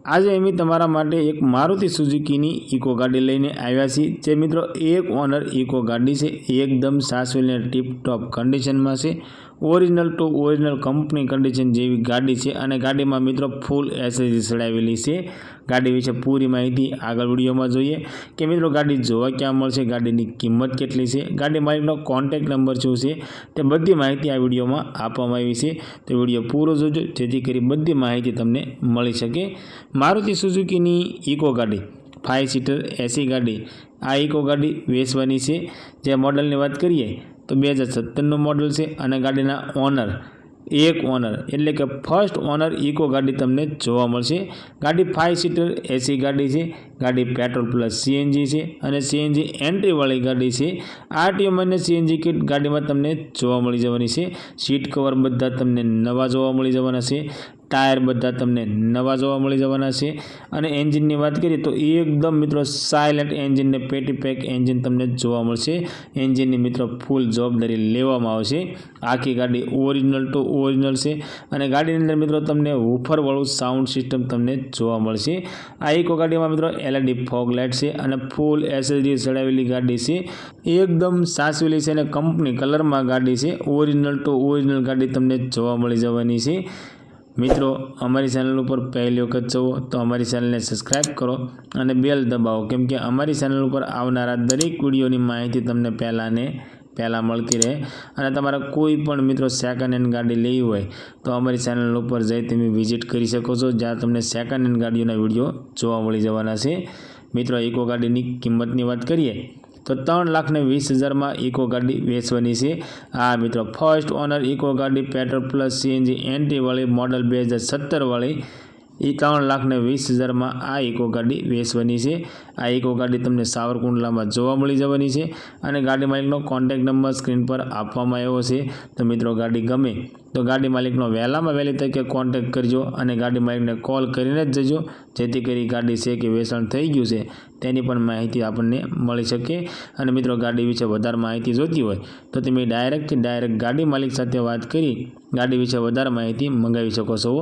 આજે અમે તમાरा માટે एक मारुति सुजुकी ની इको गाड़ी લઈને આવ્યા છીએ। જે મિત્રો एक ओनर इको गाड़ी છે, एकदम સાસવેલી ટીપ ટોપ કન્ડિશનમાં છે। Original to original company condition जेवी गाड़ी है और गाड़ी में मित्रों फूल एसेसरी चढ़ावेली है। गाड़ी विषे पूरी माहिती आगळ विडियो में जोईए कि मित्रों गाड़ी जोवा क्या मळशे, गाड़ी की किंमत केटली है, गाड़ी मालिकनो कॉन्टेक्ट नंबर शुं छे ते बधी माहिती आ विडियो में आपवामां आवी छे। तो विडियो पूरो जोजो जेथी करी बधी माहिती तमने मळी शके। मारुति सुजुकी नी इको गाड़ी 5 सीटर एसी गाड़ी आ इको गाड़ी वेचवानी छे। जे मॉडल की बात करिए तो 2017 मॉडल है और गाड़ीना ओनर एक ओनर एटले के फर्स्ट ओनर इको गाड़ी तमने जोवा मळशे। गाड़ी 5 सीटर एसी गाड़ी है। गाड़ी पेट्रोल प्लस सीएनजी है और सीएनजी एंट्री वाली गाड़ी है। आरटीओ में सीएनजी किट गाड़ी में तमने जोवा मळी जवानी छे। सीट कवर बधा तमने नवा जोवा मळी जवाना छे। टायर बधा तमने नवा जोवा मळी जवाना छे। अने एंजीन की बात करिए तो एकदम मित्रों साइलेंट एंजीन ने पेटी पैक एंजीन तमने जोवा मळशे। एंजीन की मित्रों फूल जवाबदारी लेवामां आवशे। आखी गाड़ी ओरिजिनल टू ओरिजिनल है और गाड़ी अंदर मित्रों तमने वूफर वाळुं साउंड सिस्टम तमने जोवा मळशे। आ इको गाड़ी में मित्रों एलईडी फॉग लाइट है और फूल एसेसरी चढ़ावेली गाड़ी है। एकदम सासवेली है और कंपनी कलर में गाड़ी है। ओरिजिनल टू ओरिजिनल गाड़ी तमने जोवा मळी जवानी छे। मित्रों अमरी चैनल पर पहली वखत छो तो अमरी चैनल ने सब्सक्राइब करो और बेल दबावो, केम के अमरी चैनल पर आवनारा दरेक विडियो की माहिती तमने पहला मळती रहे। और तमारा कोई पण मित्रों सेकंड हेन्ड गाड़ी लेवी होय तो अमरी चैनल पर जई तमे विजिट करी शको छो, ज्यां तमने सेकंड हेन्ड गाड़ीओना विडियो जोवा मळी जवाना छे। मित्रों इको गाड़ी की किंमत की बात करिए तो 3,20,000 में इको गाड़ी वेचवानी है। आ मित्रों फर्स्ट ओनर इको गाड़ी पेट्रोल प्लस सीएनजी एंट्री वाली मॉडल 2017 वाली 3,20,000 में आ इको गाड़ी वेचवानी है। आ इको गाड़ी तमने सावरकुंडला में जोवा मळी जवानी है और गाड़ी मालिकनो कॉन्टेक्ट नंबर स्क्रीन पर आपवामां आव्यो छे। तो मित्रों गाड़ी गमे तो गाड़ी मालिकनो वहेलामां वहेली तके कॉन्टेक्ट करजो और गाड़ी मालिकने कॉल करीने ज जजो, जेथी करी गाड़ी छे कि वेचाण थई गयुं छे तेनी पण माहिती आपने मळी शके। और मित्रों गाड़ी विषे वधारे माहिती जोती होय तो तमे डायरेक्ट गाड़ी मालिक साथे वात करी गाड़ी विषे वधारे माहिती मंगावी शको छो।